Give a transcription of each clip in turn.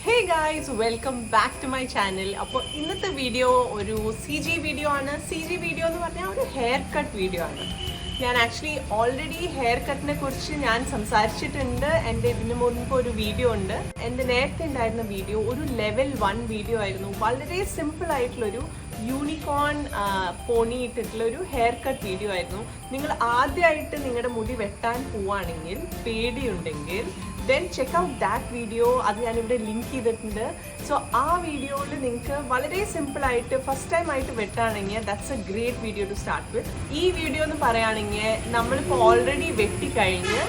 Hey guys, welcome back to my channel. അപ്പോൾ ഇന്നത്തെ video ഒരു CG വീഡിയോ ആണ്. CG വീഡിയോ എന്ന് പറഞ്ഞാൽ ഒരു ഹെയർ കട്ട് വീഡിയോ ആണ്. ഞാൻ ആക്ച്വലി ഓൾറെഡി ഹെയർ കട്ടിനെ കുറിച്ച് ഞാൻ സംസാരിച്ചിട്ടുണ്ട്. എൻ്റെ ഇതിന് മുൻപ് ഒരു വീഡിയോ ഉണ്ട്. എൻ്റെ നേരത്തെ ഉണ്ടായിരുന്ന വീഡിയോ ഒരു ലെവൽ 1 വീഡിയോ ആയിരുന്നു. വളരെ സിമ്പിൾ ആയിട്ടുള്ളൊരു യൂണിക്കോൺ പോണി ഇട്ടിട്ടുള്ള ഒരു ഹെയർ കട്ട് വീഡിയോ ആയിരുന്നു. നിങ്ങൾ ആദ്യമായിട്ട് നിങ്ങളുടെ മുടി വെട്ടാൻ പോവുകയാണെങ്കിൽ പേടിയുണ്ടെങ്കിൽ then check out that video. അത് ഞാനിവിടെ ലിങ്ക് ചെയ്തിട്ടുണ്ട്. സോ ആ വീഡിയോയിൽ നിങ്ങൾക്ക് വളരെ സിമ്പിൾ ആയിട്ട് ഫസ്റ്റ് ടൈം ആയിട്ട് വെട്ടാണെങ്കിൽ that's a great video to start with. ഈ വീഡിയോ എന്ന് പറയുകയാണെങ്കിൽ നമ്മളിപ്പോൾ ഓൾറെഡി വെട്ടിക്കഴിഞ്ഞ്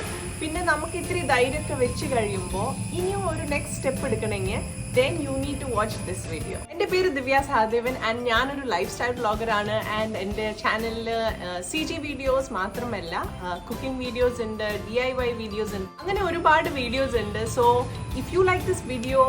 പിന്നെ നമുക്ക് ഇത്തിരി ധൈര്യമൊക്കെ വെച്ച് കഴിയുമ്പോൾ ഇനിയും ഒരു നെക്സ്റ്റ് സ്റ്റെപ്പ് എടുക്കണമെങ്കിൽ then you need to watch this video. എൻ്റെ പേര് ദിവ്യ സഹദേവൻ ആൻഡ് ഞാനൊരു ലൈഫ് സ്റ്റൈൽ വ്ളോഗറാണ്. ആൻഡ് എൻ്റെ ചാനലിൽ CG വീഡിയോസ് മാത്രമല്ല കുക്കിംഗ് വീഡിയോസ് ഉണ്ട്, DIY വീഡിയോസ് ഉണ്ട്, അങ്ങനെ ഒരുപാട് വീഡിയോസ് ഉണ്ട്. So if you like this video,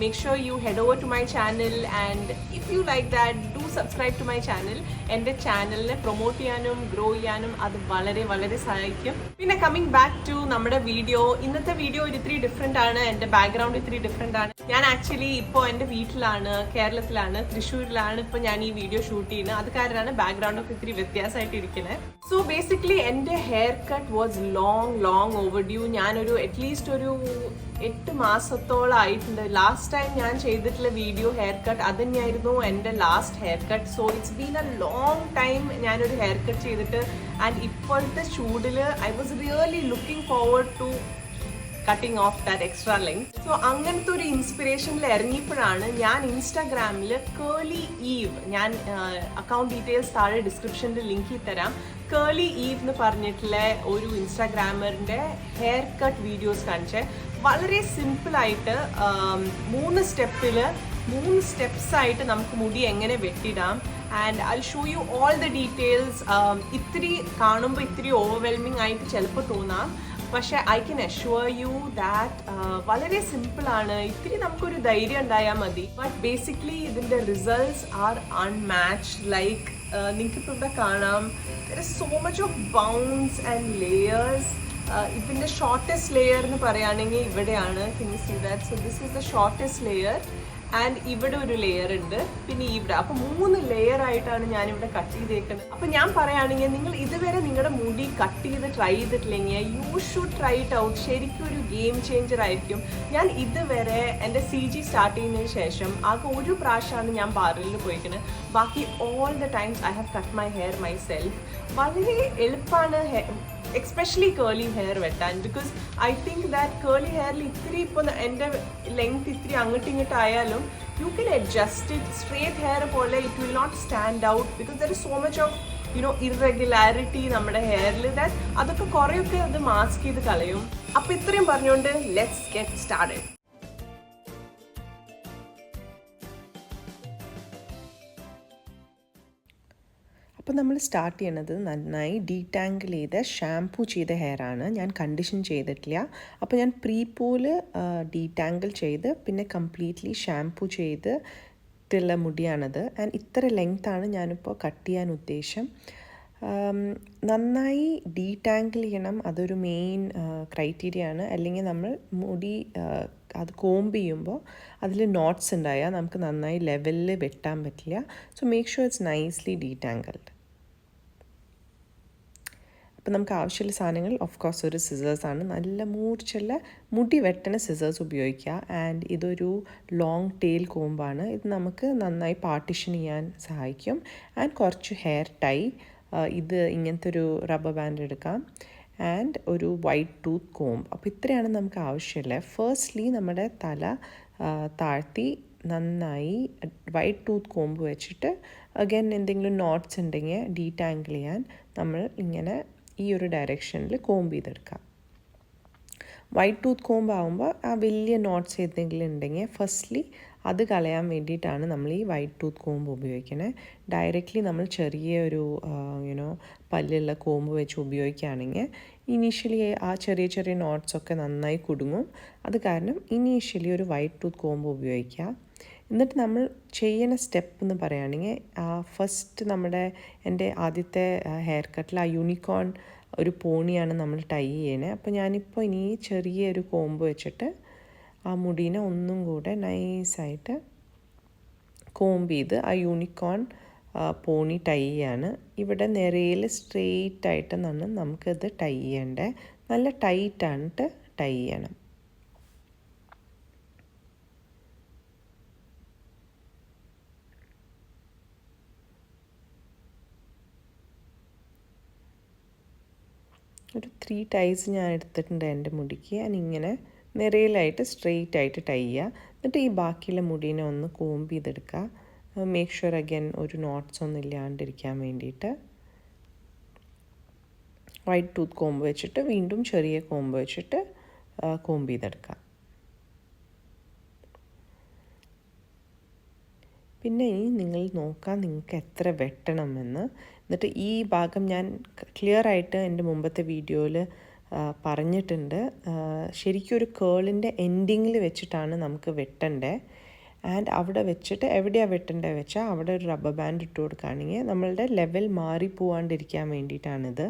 make sure you head over to my channel, and if you like that, do subscribe to my channel. എൻ്റെ ചാനലിനെ promote ചെയ്യാനും grow ചെയ്യാനും അത് വളരെ വളരെ സഹായിക്കും. പിന്നെ കമ്മിങ് ബാക്ക് ടു നമ്മുടെ വീഡിയോ, ഇന്നത്തെ വീഡിയോ ഇത്തിരി ഡിഫറെൻ്റ് ആണ്. എൻ്റെ ബാക്ക്ഗ്രൗണ്ട് ഇത്തിരി ഡിഫറെൻ്റ് ആണ്. ഞാൻ ആക്ച്വലി ഇപ്പോൾ എൻ്റെ വീട്ടിലാണ്, കേരളത്തിലാണ്, തൃശ്ശൂരിലാണ് ഇപ്പോൾ ഞാൻ ഈ വീഡിയോ ഷൂട്ട് ചെയ്യുന്നത്. അത് കാരണമാണ് ബാക്ക്ഗ്രൗണ്ട് ഒക്കെ ഇത്തിരി വ്യത്യാസമായിട്ട് ഇരിക്കുന്നത്. സോ ബേസിക്കലി എൻ്റെ ഹെയർ കട്ട് വാസ് ലോങ് ഓവർഡ്യൂ. ഞാനൊരു അറ്റ്ലീസ്റ്റ് ഒരു 8 മാസത്തോളം ആയിട്ടുണ്ട്. ലാസ്റ്റ് ടൈം ഞാൻ ചെയ്തിട്ടുള്ള വീഡിയോ ഹെയർ കട്ട് അത് തന്നെയായിരുന്നു എൻ്റെ last hair cut. So it's been a long time ഞാനൊരു ഹെയർ കട്ട് ചെയ്തിട്ട്. ആൻഡ് ഇപ്പോഴത്തെ ചൂടിൽ I was really looking forward to cutting off that extra length. So അങ്ങനത്തെ ഒരു ഇൻസ്പിറേഷനിൽ ഇറങ്ങിയപ്പോഴാണ് ഞാൻ ഇൻസ്റ്റാഗ്രാമിൽ കേളി ഈവ്, ഞാൻ അക്കൗണ്ട് ഡീറ്റെയിൽസ് താഴെ ഡിസ്ക്രിപ്ഷനിൽ ലിങ്ക് ചെയ്ത് തരാം, കേളി ഈവ് എന്ന് പറഞ്ഞിട്ടുള്ള ഒരു ഇൻസ്റ്റാഗ്രാമറിൻ്റെ ഹെയർ കട്ട് വീഡിയോസ് കാണിച്ച് വളരെ സിമ്പിളായിട്ട് 3 സ്റ്റെപ്സായിട്ട് നമുക്ക് മുടി എങ്ങനെ വെട്ടിടാം. And I show you all the details. ഇത്തിരി കാണുമ്പോൾ ഇത്തിരി ഓവർവെൽമിംഗ് ആയിട്ട് ചിലപ്പോൾ തോന്നാം, പക്ഷേ I can assure you that വളരെ സിമ്പിളാണ്. ഇത്തിരി നമുക്കൊരു ധൈര്യം ഉണ്ടായാൽ മതി. ബട്ട് ബേസിക്കലി ഇതിൻ്റെ റിസൾട്ട്സ് ആർ അൺമാച്ച്ഡ്. ലൈക്ക് നിങ്ങൾക്കിപ്പോൾ ഇവിടെ കാണാം, there is so much of bounce and layers. ഇതിൻ്റെ ഷോർട്ടസ്റ്റ് ലെയർ എന്ന് പറയുകയാണെങ്കിൽ ഇവിടെയാണ്. Can you see that? So this is the shortest layer. And ഇവിടെ ഒരു ലെയർ ഉണ്ട്, പിന്നെ ഇവിടെ. അപ്പോൾ 3 ലെയർ ആയിട്ടാണ് ഞാനിവിടെ കട്ട് ചെയ്തേക്കുന്നത്. അപ്പോൾ ഞാൻ പറയുകയാണെങ്കിൽ നിങ്ങൾ ഇതുവരെ നിങ്ങളുടെ മുടി കട്ട് ചെയ്ത് ട്രൈ ചെയ്തിട്ടില്ലെങ്കിൽ you should try it out. ശരിക്കും ഒരു ഗെയിം ചേഞ്ചർ ആയിരിക്കും. ഞാൻ ഇതുവരെ എൻ്റെ CG സ്റ്റാർട്ട് ചെയ്യുന്നതിന് ശേഷം ആകെ ഒരു പ്രാവശ്യമാണ് ഞാൻ പാർലറിൽ പോയിരിക്കുന്നത്. ബാക്കി all the times I have cut my hair myself. വളരെ എളുപ്പമാണ് എക്സ്പെഷ്യലി കേളി ഹെയർ വെട്ടാൻ. Because I think that curly ഹെയറിൽ ഇത്തിരി ഇപ്പോൾ എൻ്റെ ലെങ്ത് ഇത്തിരി അങ്ങോട്ടും ഇങ്ങോട്ടും ആയാലും you can adjust it. Straight hair പോലെ it will not stand out because there is so much of irregularity നമ്മുടെ ഹെയറിൽ. ദാറ്റ് അതൊക്കെ കുറേയൊക്കെ അത് മാസ്ക് ചെയ്ത് കളയും. അപ്പോൾ ഇത്രയും പറഞ്ഞുകൊണ്ട് ലെറ്റ്സ് ഗെറ്റ് സ്റ്റാർട്ടഡ്. അപ്പോൾ നമ്മൾ സ്റ്റാർട്ട് ചെയ്യണത് നന്നായി ഡീടാങ്കിൾ ചെയ്ത ഷാംപൂ ചെയ്ത ഹെയറാണ്. ഞാൻ കണ്ടീഷൻ ചെയ്തിട്ടില്ല. അപ്പോൾ ഞാൻ പ്രീപൂല് ഡീടാങ്കിൾ ചെയ്ത് പിന്നെ കംപ്ലീറ്റ്ലി ഷാംപൂ ചെയ്തിട്ടുള്ള മുടിയാണത്. ആൻഡ് ഇത്ര ലെങ്ത്താണ് ഞാനിപ്പോൾ കട്ട് ചെയ്യാൻ ഉദ്ദേശം. നന്നായി ഡീടാങ്കിൾ ചെയ്യണം, അതൊരു മെയിൻ ക്രൈറ്റീരിയ ആണ്. അല്ലെങ്കിൽ നമ്മൾ മുടി അത് കോംബ് ചെയ്യുമ്പോൾ അതിൽ നോട്ട്സ് ഉണ്ടായാൽ നമുക്ക് നന്നായി ലെവലിൽ വെട്ടാൻ പറ്റില്ല. So make sure it's nicely detangled. അപ്പോൾ നമുക്ക് ആവശ്യമുള്ള സാധനങ്ങൾ ഓഫ് കോഴ്സ് ഒരു സിസേഴ്സാണ്. നല്ല മൂർച്ചുള്ള മുടി വെട്ടണ സിസേഴ്സ് ഉപയോഗിക്കുക. ആൻഡ് ഇതൊരു ലോങ് ടെയിൽ കോമ്പാണ്. ഇത് നമുക്ക് നന്നായി പാർട്ടിഷൻ ചെയ്യാൻ സഹായിക്കും. ആൻഡ് കുറച്ച് ഹെയർ ടൈ, ഇത് ഇങ്ങനത്തെ ഒരു റബ്ബർ ബാൻഡ് എടുക്കാം. ആൻഡ് ഒരു വൈറ്റ് ടൂത്ത് കോംബ്. അപ്പോൾ ഇത്രയാണ് നമുക്ക് ആവശ്യമുള്ളത്. ഫസ്റ്റ്ലി നമ്മുടെ തല താഴ്ത്തി നന്നായി വൈറ്റ് ടൂത്ത് കോംബ് വെച്ചിട്ട് അഗൈൻ എന്തെങ്കിലും നോട്ട്സ് ഉണ്ടെങ്കിൽ ഡീടാങ്കിൾ ചെയ്യാൻ നമ്മൾ ഇങ്ങനെ ഈ ഒരു ഡയറക്ഷനിൽ കോംബ് ചെയ്തെടുക്കാം. വൈറ്റ് ടൂത്ത് കോംബ് ആകുമ്പോൾ ആ വലിയ നോട്ട്സ് ഏതെങ്കിലും ഉണ്ടെങ്കിൽ ഫസ്റ്റ്ലി അത് കളയാൻ വേണ്ടിയിട്ടാണ് നമ്മൾ ഈ വൈറ്റ് ടൂത്ത് കോംബ് ഉപയോഗിക്കുന്നത്. ഡയറക്റ്റ്ലി നമ്മൾ ചെറിയ ഒരു പല്ലുള്ള കോംബ് വെച്ച് ഉപയോഗിക്കുകയാണെങ്കിൽ ഇനീഷ്യലി ആ ചെറിയ ചെറിയ നോട്ട്സൊക്കെ നന്നായി കുടുങ്ങും. അത് കാരണം ഇനീഷ്യലി ഒരു വൈറ്റ് ടൂത്ത് കോംബ് ഉപയോഗിക്കുക. എന്നിട്ട് നമ്മൾ ചെയ്യുന്ന സ്റ്റെപ്പ് എന്ന് പറയുകയാണെങ്കിൽ ഫസ്റ്റ് എൻ്റെ ആദ്യത്തെ ഹെയർ കട്ടിൽ ആ യൂണിക്കോൺ ഒരു പോണിയാണ് നമ്മൾ ടൈ ചെയ്യണേ. അപ്പോൾ ഞാനിപ്പോൾ ഇനി ചെറിയൊരു കോംബ് വെച്ചിട്ട് ആ മുടീനെ ഒന്നും കൂടെ നൈസായിട്ട് കോംബ് ചെയ്ത് ആ യൂണിക്കോൺ പോണി ടൈ ചെയ്യാണ്. ഇവിടെ നിരയിൽ സ്ട്രെയിറ്റ് ആയിട്ട് നമുക്കിത് ടൈ ചെയ്യണ്ടേ. നല്ല ടൈറ്റായിട്ട് ടൈ ചെയ്യണം. ഒരു 3 ടൈസ് ഞാൻ എടുത്തിട്ടുണ്ട് എൻ്റെ മുടിക്ക്. ഞാനിങ്ങനെ നിരയിലായിട്ട് സ്ട്രെയിറ്റ് ആയിട്ട് ടൈ ചെയ്യുക. എന്നിട്ട് ഈ ബാക്കിയുള്ള മുടീനെ ഒന്ന് കോംബ് ചെയ്തെടുക്കുക. മേക്ക് ഷുവർ അഗൈൻ ഒരു നോട്ട്സ് ഒന്നും ഇല്ലാണ്ടിരിക്കാൻ വേണ്ടിയിട്ട് വൈറ്റ് ടൂത്ത് കോംബ് വെച്ചിട്ട് വീണ്ടും ചെറിയ കോംബ് വെച്ചിട്ട് കോംബ് ചെയ്തെടുക്കാം. പിന്നെ ഇനി നിങ്ങൾ നോക്കാം നിങ്ങൾക്ക് എത്ര വെട്ടണമെന്ന്. എന്നിട്ട് ഈ ഭാഗം ഞാൻ ക്ലിയർ ആയിട്ട് എൻ്റെ മുമ്പത്തെ വീഡിയോയിൽ പറഞ്ഞിട്ടുണ്ട്. ശരിക്കും ഒരു കേളിൻ്റെ എൻഡിങ്ങിൽ വെച്ചിട്ടാണ് നമുക്ക് വെട്ടണ്ടേ. ആൻഡ് അവിടെ വെച്ചിട്ട് എവിടെയാണ് വെട്ടേണ്ടത് വെച്ചാൽ അവിടെ ഒരു റബ്ബർ ബാൻഡ് ഇട്ട് കൊടുക്കുകയാണെങ്കിൽ നമ്മളുടെ ലെവൽ മാറിപ്പോവാണ്ടിരിക്കാൻ വേണ്ടിയിട്ടാണിത്.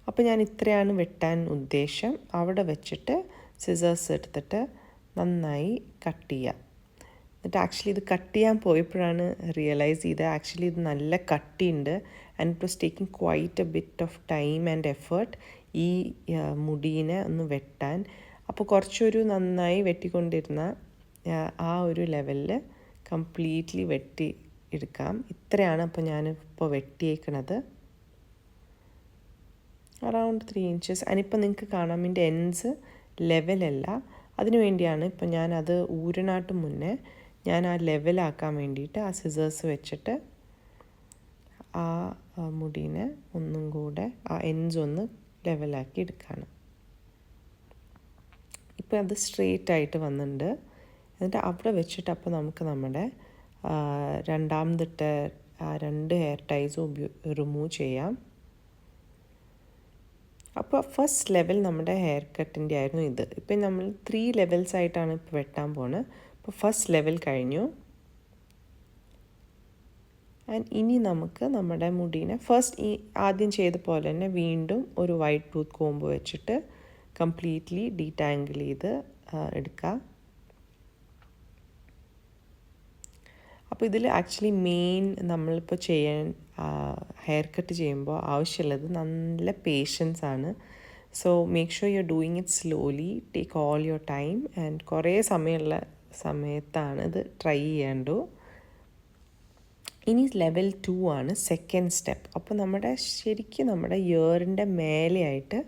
അപ്പോൾ ഞാൻ ഇത്രയാണ് വെട്ടാൻ ഉദ്ദേശം. അവിടെ വെച്ചിട്ട് സിസേഴ്സ് എടുത്തിട്ട് നന്നായി കട്ട് ചെയ്യുക. എന്നിട്ട് ആക്ച്വലി ഇത് കട്ട് ചെയ്യാൻ പോയപ്പോഴാണ് റിയലൈസ് ചെയ്തത് ആക്ച്വലി ഇത് നല്ല കട്ടിയുണ്ട്. And it was taking quite a bit of time and effort ഈ മുടീനെ ഒന്ന് വെട്ടാൻ. അപ്പോൾ കുറച്ചൊരു നന്നായി വെട്ടിക്കൊണ്ടിരുന്ന ആ ഒരു ലെവലിൽ കംപ്ലീറ്റ്ലി വെട്ടി എടുക്കാം. ഇത്രയാണ് അപ്പോൾ ഞാനിപ്പോൾ വെട്ടിയേക്കണത്. Around 3 inches. അതിനിപ്പോൾ നിങ്ങൾക്ക് കാണാം ഇതിൻ്റെ എൻഡ്സ് ലെവലല്ല. അതിനു വേണ്ടിയാണ് ഇപ്പോൾ ഞാനത് ഊരണാട്ട് മുന്നേ ഞാൻ ആ ലെവലാക്കാൻ വേണ്ടിയിട്ട് ആ സിസേഴ്സ് വെച്ചിട്ട് ആ മുടീനെ ഒന്നും കൂടെ ആ എൻഡ്സ് ഒന്ന് ലെവലാക്കി എടുക്കുകയാണ്. ഇപ്പോൾ അത് സ്ട്രെയിറ്റ് ആയിട്ട് വന്നിട്ടുണ്ട്. എന്നിട്ട് അവിടെ വെച്ചിട്ട് അപ്പോൾ നമുക്ക് നമ്മുടെ രണ്ടാമത്തെ 2 ഹെയർ ടൈസും റിമൂവ് ചെയ്യാം. അപ്പോൾ ഫസ്റ്റ് ലെവൽ നമ്മുടെ ഹെയർ കട്ടിൻ്റെ ആയിരുന്നു ഇത്. ഇപ്പം നമ്മൾ 3 ലെവൽസ് ആയിട്ടാണ് ഇപ്പോൾ വെട്ടാൻ പോകുന്നത്. അപ്പോൾ ഫസ്റ്റ് ലെവൽ കഴിഞ്ഞു. ആൻഡ് ഇനി നമുക്ക് നമ്മുടെ മുടീനെ ഫസ്റ്റ് ആദ്യം ചെയ്ത പോലെ തന്നെ വീണ്ടും ഒരു വൈറ്റ് ടൂത്ത് കോംബ് വെച്ചിട്ട് കംപ്ലീറ്റ്ലി ഡീറ്റാങ്കിൾ ചെയ്ത് എടുക്കുക. അപ്പോൾ ഇതിൽ ആക്ച്വലി മെയിൻ നമ്മളിപ്പോൾ ഹെയർ കട്ട് ചെയ്യുമ്പോൾ ആവശ്യമുള്ളത് നല്ല പേഷ്യൻസ് ആണ്. So make sure you are doing it slowly, take all your time. And കുറേ സമയമുള്ള സമയത്താണ് ഇത് ട്രൈ ചെയ്യേണ്ടു. ഇനി ലെവൽ 2 ആണ് സെക്കൻഡ് സ്റ്റെപ്പ്. അപ്പോൾ ശരിക്കും നമ്മുടെ ഇയറിൻ്റെ മേലെയായിട്ട്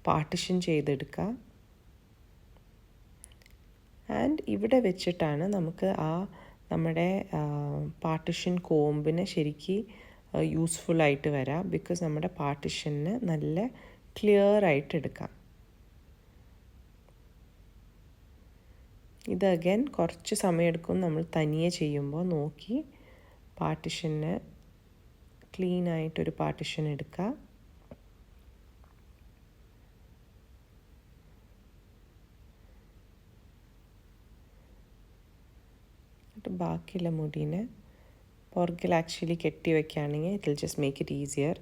പാർട്ടിഷൻ ചെയ്തെടുക്കുക. ആൻഡ് ഇവിടെ വെച്ചിട്ടാണ് നമുക്ക് നമ്മുടെ പാർട്ടിഷൻ കോമ്പിന് ശരിക്ക് യൂസ്ഫുള്ളായിട്ട് വരാം. ബിക്കോസ് നമ്മുടെ പാർട്ടിഷന് നല്ല ക്ലിയർ ആയിട്ട് എടുക്കാം. ഇത് അഗൈൻ കുറച്ച് സമയമെടുക്കും. നമ്മൾ തനിയെ ചെയ്യുമ്പോൾ നോക്കി പാർട്ടിഷന് ക്ലീൻ ആയിട്ടൊരു പാർട്ടിഷൻ എടുക്കുക. എന്നിട്ട് ബാക്കിയുള്ള മുടീനെ പുറകിൽ ആക്ച്വലി കെട്ടി വയ്ക്കുകയാണെങ്കിൽ it will just make it easier.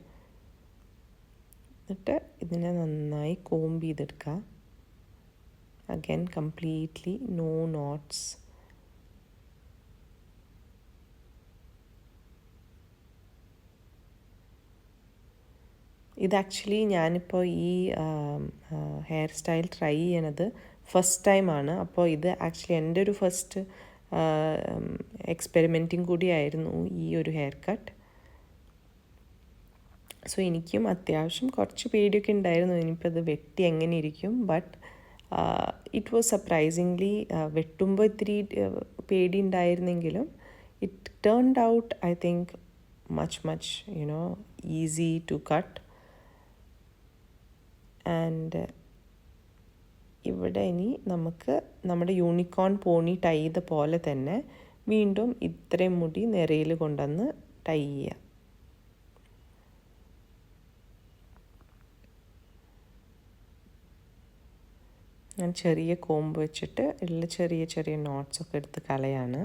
എന്നിട്ട് ഇതിനെ നന്നായി കോംബ് ചെയ്തെടുക്കുക. Again completely no knots. ഇത് ആക്ച്വലി ഞാനിപ്പോൾ ഈ ഹെയർ സ്റ്റൈൽ ട്രൈ ചെയ്യണത് ഫസ്റ്റ് ടൈമാണ്. അപ്പോൾ ഇത് ആക്ച്വലി എൻ്റെ ഒരു ഫസ്റ്റ് എക്സ്പെരിമെൻറ്റിങ് കൂടിയായിരുന്നു ഈ ഒരു ഹെയർ കട്ട്. സോ എനിക്കും അത്യാവശ്യം കുറച്ച് പേടിയൊക്കെ ഉണ്ടായിരുന്നു ഇനിയിപ്പോൾ ഇത് വെട്ടി എങ്ങനെ ഇരിക്കും. ബട്ട് ഇറ്റ് വാസ് സർപ്രൈസിംഗ്ലി വെട്ടുമ്പോൾ ഇത്തിരി പേടി ഉണ്ടായിരുന്നെങ്കിലും it turned out I think much easy to cut. And ഇവിടെ ഇനി നമുക്ക് നമ്മുടെ യൂണിക്കോൺ പോണി ടൈ ചെയ്ത പോലെ തന്നെ വീണ്ടും ഇത്രയും മുടി നിരയിൽ കൊണ്ടുവന്ന് ടൈ ചെയ്യുക. ഞാൻ ചെറിയ കോമ്പ് വെച്ചിട്ട് ഉള്ള ചെറിയ ചെറിയ നോട്ട്സൊക്കെ എടുത്ത് കളയാണ്.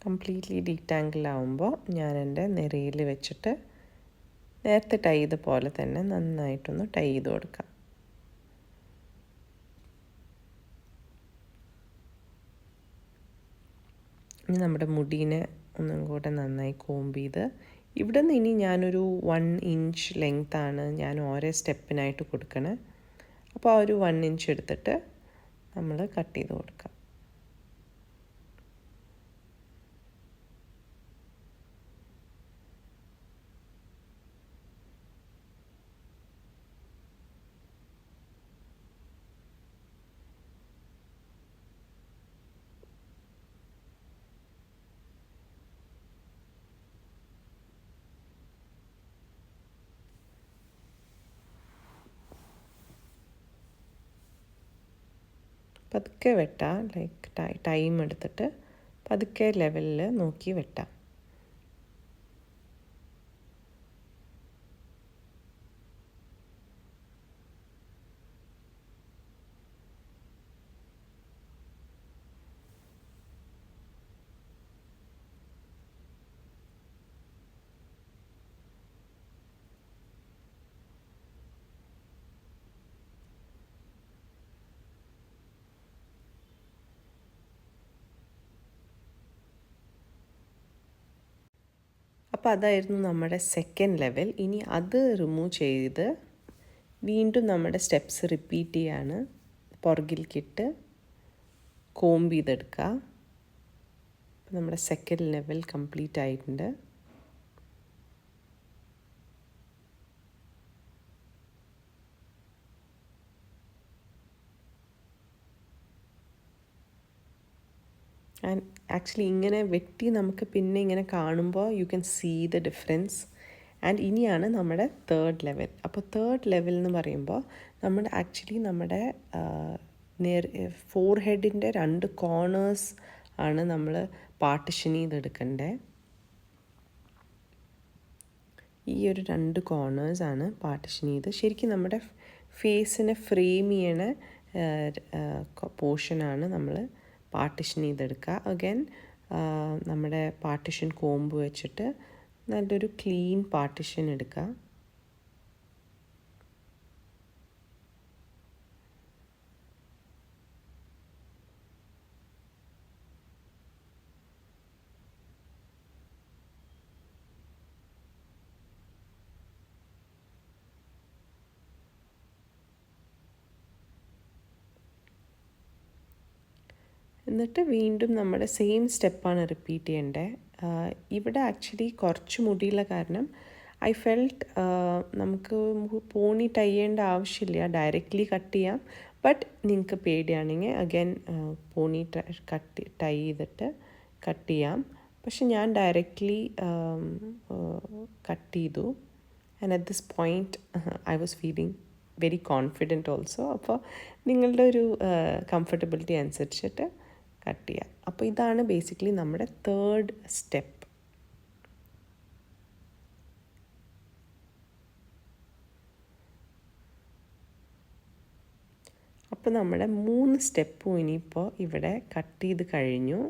കംപ്ലീറ്റ്ലി ഡീറ്റാങ്കിൾ ആവുമ്പോൾ ഞാൻ എൻ്റെ നിരയിൽ വെച്ചിട്ട് നേരത്തെ ടൈ ചെയ്ത പോലെ തന്നെ നന്നായിട്ടൊന്ന് ടൈ ചെയ്ത് കൊടുക്കാം. ഇനി നമ്മുടെ മുടീനെ ഒന്നും കൂടെ നന്നായി കോംബ് ചെയ്ത് ഇവിടെ നിന്ന് ഇനി ഞാനൊരു 1 ഇഞ്ച് ലെങ്ത്താണ് ഞാൻ ഓരോ സ്റ്റെപ്പിനായിട്ട് കൊടുക്കണേ. അപ്പോൾ ആ ഒരു 1 ഇഞ്ച് എടുത്തിട്ട് നമ്മൾ കട്ട് ചെയ്ത് കൊടുക്കാം. പതുക്കെ വെട്ടാം, ലൈക്ക് ടൈം എടുത്തിട്ട് പതുക്കെ ലെവലിൽ നോക്കി വെട്ടാം. അപ്പോൾ അതായിരുന്നു നമ്മുടെ സെക്കൻഡ് ലെവൽ. ഇനി അത് റിമൂവ് ചെയ്ത് വീണ്ടും നമ്മുടെ സ്റ്റെപ്സ് റിപ്പീറ്റ് ചെയ്യാണ്. പുറകിലേക്കിട്ട് കോംബ് ചെയ്തെടുക്കുക. അപ്പോൾ നമ്മുടെ സെക്കൻഡ് ലെവൽ കംപ്ലീറ്റ് ആയിട്ടുണ്ട്. ആൻഡ് ആക്ച്വലി ഇങ്ങനെ വെട്ടി നമുക്ക് പിന്നെ ഇങ്ങനെ കാണുമ്പോൾ you can see the difference. And ഇനിയാണ് നമ്മുടെ തേർഡ് ലെവൽ. അപ്പോൾ തേർഡ് ലെവൽ എന്ന് പറയുമ്പോൾ നമ്മുടെ ഫോർ ഹെഡിൻ്റെ 2 കോർണേഴ്സ് ആണ് നമ്മൾ പാർട്ടിഷൻ ചെയ്തെടുക്കേണ്ടത്. ഈ ഒരു 2 കോർണേഴ്സാണ് പാർട്ടിഷൻ ചെയ്ത് ശരിക്കും നമ്മുടെ ഫേസിനെ ഫ്രെയിം ചെയ്യണ പോർഷനാണ് നമ്മൾ പാർട്ടിഷൻ ചെയ്തെടുക്കുക. അഗൈൻ നമ്മുടെ പാർട്ടിഷൻ കോമ്പ് വെച്ചിട്ട് നല്ലൊരു ക്ലീൻ പാർട്ടിഷൻ എടുക്കുക. എന്നിട്ട് വീണ്ടും നമ്മുടെ സെയിം സ്റ്റെപ്പാണ് റിപ്പീറ്റ് ചെയ്യേണ്ടത്. ഇവിടെ ആക്ച്വലി കുറച്ച് മുടിയുള്ള കാരണം ഐ ഫെൽറ്റ് നമുക്ക് പോണി ടൈ ചെയ്യേണ്ട ആവശ്യമില്ല, ഡയറക്റ്റ്ലി കട്ട് ചെയ്യാം. ബട്ട് നിങ്ങൾക്ക് പേടിയാണെങ്കിൽ അഗൈൻ പോണി ടൈ ചെയ്തിട്ട് കട്ട് ചെയ്യാം. പക്ഷെ ഞാൻ ഡയറക്റ്റ്ലി കട്ട് ചെയ്തു. And at this point I was feeling very confident also. അപ്പോൾ നിങ്ങളുടെ ഒരു കംഫർട്ടബിലിറ്റി അനുസരിച്ചിട്ട് കട്ട് ചെയ്യാം. അപ്പോൾ ഇതാണ് ബേസിക്കലി നമ്മുടെ തേർഡ് സ്റ്റെപ്പ്. അപ്പോൾ നമ്മുടെ 3 സ്റ്റെപ്പും ഇനിയിപ്പോൾ ഇവിടെ കട്ട് ചെയ്ത് കഴിഞ്ഞു.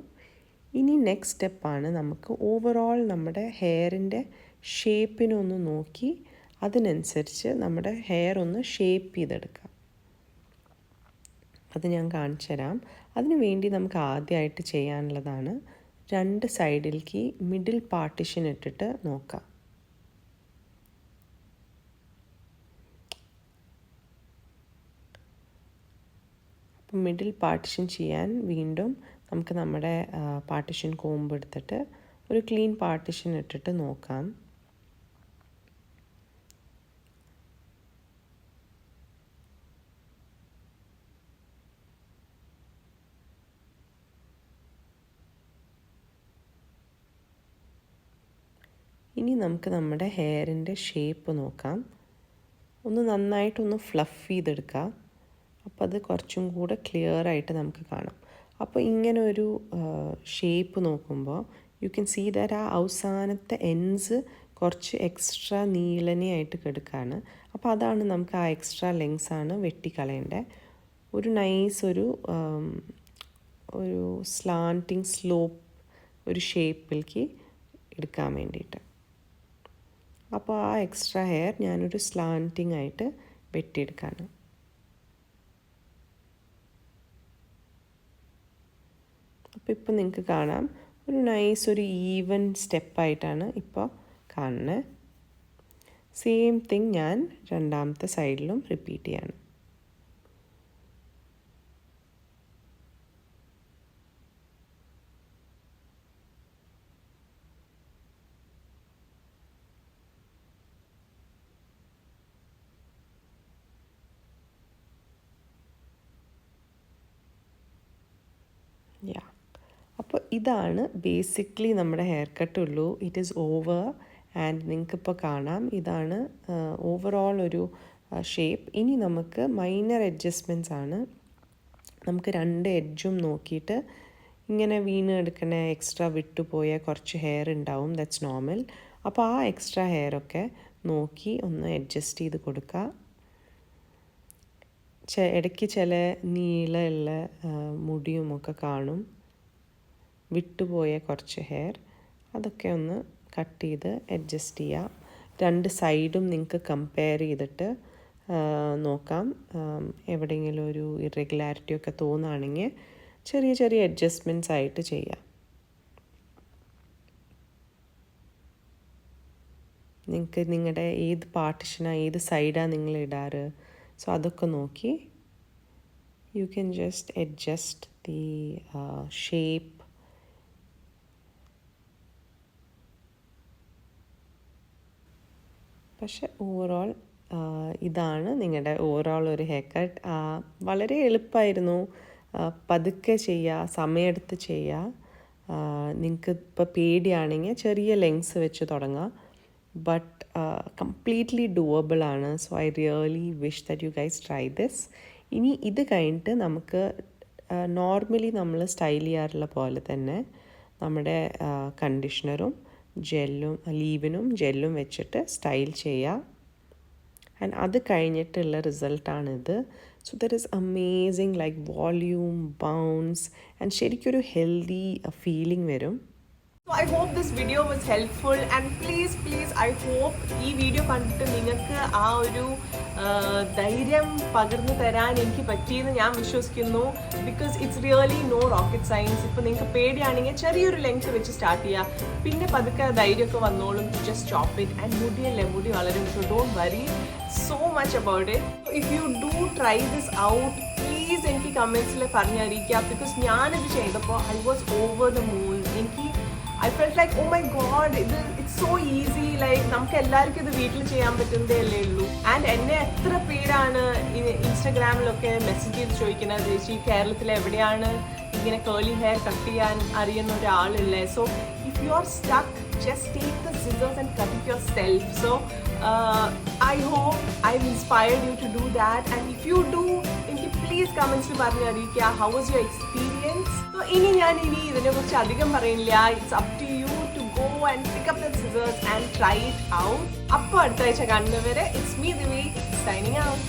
ഇനി നെക്സ്റ്റ് സ്റ്റെപ്പാണ് നമുക്ക് ഓവറോൾ നമ്മുടെ ഹെയറിൻ്റെ ഷേപ്പിനൊന്ന് നോക്കി അതിനനുസരിച്ച് നമ്മുടെ ഹെയർ ഒന്ന് ഷേപ്പ് ചെയ്തെടുക്കാം. അത് ഞാൻ കാണിച്ചു തരാം. അതിനു വേണ്ടി നമുക്ക് ആദ്യമായിട്ട് ചെയ്യാനുള്ളതാണ് 2 സൈഡിലേക്ക് മിഡിൽ പാർട്ടിഷൻ ഇട്ടിട്ട് നോക്കാം. അപ്പം മിഡിൽ പാർട്ടിഷൻ ചെയ്യാൻ വീണ്ടും നമുക്ക് നമ്മുടെ പാർട്ടിഷൻ കോമ്പ് എടുത്തിട്ട് ഒരു ക്ലീൻ പാർട്ടിഷൻ ഇട്ടിട്ട് നോക്കാം. ഇനി നമുക്ക് നമ്മുടെ ഹെയറിൻ്റെ ഷേപ്പ് നോക്കാം. ഒന്ന് നന്നായിട്ടൊന്ന് ഫ്ലഫ് ചെയ്തെടുക്കാം. അപ്പോൾ അത് കുറച്ചും കൂടെ ക്ലിയറായിട്ട് നമുക്ക് കാണാം. അപ്പോൾ ഇങ്ങനെ ഒരു ഷേപ്പ് നോക്കുമ്പോൾ യു ക്യാൻ സീ ദാറ്റ് ആ അവസാനത്തെ എൻഡ്സ് കുറച്ച് എക്സ്ട്രാ നീളനെയായിട്ട് കിടക്കുകയാണ്. അപ്പോൾ അതാണ് നമുക്ക് ആ എക്സ്ട്രാ ലെങ്സാണ് വെട്ടിക്കളയേണ്ടത്. ഒരു നൈസ് ഒരു സ്ലാൻറ്റിങ് സ്ലോപ്പ് ഒരു ഷേപ്പിലേക്ക് എടുക്കാൻ വേണ്ടിയിട്ട്. അപ്പോൾ ആ എക്സ്ട്രാ ഹെയർ ഞാനൊരു സ്ലാൻറ്റിംഗ് ആയിട്ട് വെട്ടിയെടുക്കാണ്. അപ്പോൾ ഇപ്പോൾ നിങ്ങൾക്ക് കാണാം ഒരു നൈസ് ഒരു ഈവൻ സ്റ്റെപ്പായിട്ടാണ് ഇപ്പോൾ കാണുന്നത്. സെയിം തിങ് ഞാൻ രണ്ടാമത്തെ സൈഡിലും റിപ്പീറ്റ് ചെയ്യാണ്. അപ്പോൾ ഇതാണ് ബേസിക്കലി നമ്മുടെ ഹെയർ കട്ട് ഉള്ളൂ. ഇറ്റ് ഈസ് ഓവർ ആൻഡ് നിങ്ങൾക്കിപ്പോൾ കാണാം ഇതാണ് ഓവറോൾ ഒരു ഷേപ്പ്. ഇനി നമുക്ക് മൈനർ അഡ്ജസ്റ്റ്മെൻറ്റ്സ് ആണ്. നമുക്ക് രണ്ട് എഡ്ജും നോക്കിയിട്ട് ഇങ്ങനെ വീണ് എടുക്കണ എക്സ്ട്രാ വിട്ടുപോയ കുറച്ച് ഹെയർ ഉണ്ടാവും, ദാറ്റ്സ് നോർമൽ. അപ്പോൾ ആ എക്സ്ട്രാ ഹെയറൊക്കെ നോക്കി ഒന്ന് അഡ്ജസ്റ്റ് ചെയ്ത് കൊടുക്കുക. ഇടയ്ക്ക് ചില നീളമുള്ള മുടിയുമൊക്കെ കാണും, വിട്ടുപോയ കുറച്ച് ഹെയർ, അതൊക്കെ ഒന്ന് കട്ട് ചെയ്ത് അഡ്ജസ്റ്റ് ചെയ്യുക. രണ്ട് സൈഡും നിങ്ങൾക്ക് കമ്പയർ ചെയ്തിട്ട് നോക്കാം. എവിടെയെങ്കിലും ഒരു ഇറഗുലാരിറ്റി ഒക്കെ തോന്നുകയാണെങ്കിൽ ചെറിയ ചെറിയ അഡ്ജസ്റ്റ്മെൻറ്റ്സ് ആയിട്ട് ചെയ്യാം. നിങ്ങൾക്ക് നിങ്ങളുടെ ഏത് പാർട്ടിഷനാണ്, ഏത് സൈഡാണ് നിങ്ങൾ ഇടാറ്, സോ അതൊക്കെ നോക്കി you can just adjust the shape. പക്ഷെ ഓവറോൾ ഇതാണ് നിങ്ങളുടെ ഓവറോൾ ഒരു ഹെയർ കട്ട്. വളരെ എളുപ്പമായിരുന്നു, പതുക്കെ ചെയ്യുക, സമയമെടുത്ത് ചെയ്യുക. നിങ്ങൾക്ക് ഇപ്പോൾ പേടിയാണെങ്കിൽ ചെറിയ ലെങ്സ് വെച്ച് തുടങ്ങാം, ബട്ട് കംപ്ലീറ്റ്ലി ഡൂവബിൾ ആണ്. So I really wish that you guys try this. ഇനി ഇത് കഴിഞ്ഞിട്ട് നമുക്ക് നോർമലി നമ്മൾ സ്റ്റൈൽ ചെയ്യാറുള്ള പോലെ തന്നെ നമ്മുടെ കണ്ടീഷണറും ലീവിനും ജെല്ലും വെച്ചിട്ട് സ്റ്റൈൽ ചെയ്യുക. ആൻഡ് അത് കഴിഞ്ഞിട്ടുള്ള റിസൾട്ടാണിത്. So that is amazing, like volume, bounce and ശരിക്കൊരു ഹെൽത്തി ഫീലിംഗ് വരും. So I hope this video was helpful, and please I hope ഈ വീഡിയോ കണ്ടിട്ട് നിങ്ങൾക്ക് ആ ഒരു ധൈര്യം പകർന്നു തരാൻ എനിക്ക് പറ്റിയെന്ന് ഞാൻ വിശ്വസിക്കുന്നു. Because it's really no rocket science. ഇപ്പോൾ നിങ്ങൾക്ക് പേടിയാണെങ്കിൽ ചെറിയൊരു ലെങ്ത് വെച്ച് സ്റ്റാർട്ട് ചെയ്യുക, പിന്നെ പതുക്കെ ധൈര്യമൊക്കെ വന്നോളും. Just stop it. ആൻഡ് മുടി വളരെ don't worry so much about it. If you do try this out, please എനിക്ക് കമൻസിൽ പറഞ്ഞറിയിക്കുക. ബിക്കോസ് ഞാനിത് ചെയ്തപ്പോൾ I was over the moon. I felt like, oh my god, it's so easy. Like, നമുക്ക് എല്ലാവർക്കും ഇത് വീട്ടിൽ ചെയ്യാൻ പറ്റുന്നതേ അല്ലേ ഉള്ളൂ. ആൻഡ് എന്നെ എത്ര പേരാണ് ഇൻസ്റ്റഗ്രാമിലൊക്കെ മെസ്സേജ് ചെയ്ത് ചോദിക്കുന്നത്, ചേച്ചി കേരളത്തിൽ എവിടെയാണ് ഇങ്ങനെ കേർലി ഹെയർ കട്ട് ചെയ്യാൻ അറിയുന്ന ഒരാളില്ലേ. So if you are stuck, just take the scissors and cut it yourself. So I hope I've inspired you to do that. And if you do, please comments പറഞ്ഞറിയിക്കുക, how was your experience. So ഇനി ഇതിനെ കുറിച്ച് അധികം പറയുന്നില്ല. It's up to you to go and pick up the scissors and try it out. അപ്പോൾ അടുത്ത ആഴ്ച കാണുന്നവരെ, it's me Divi signing out.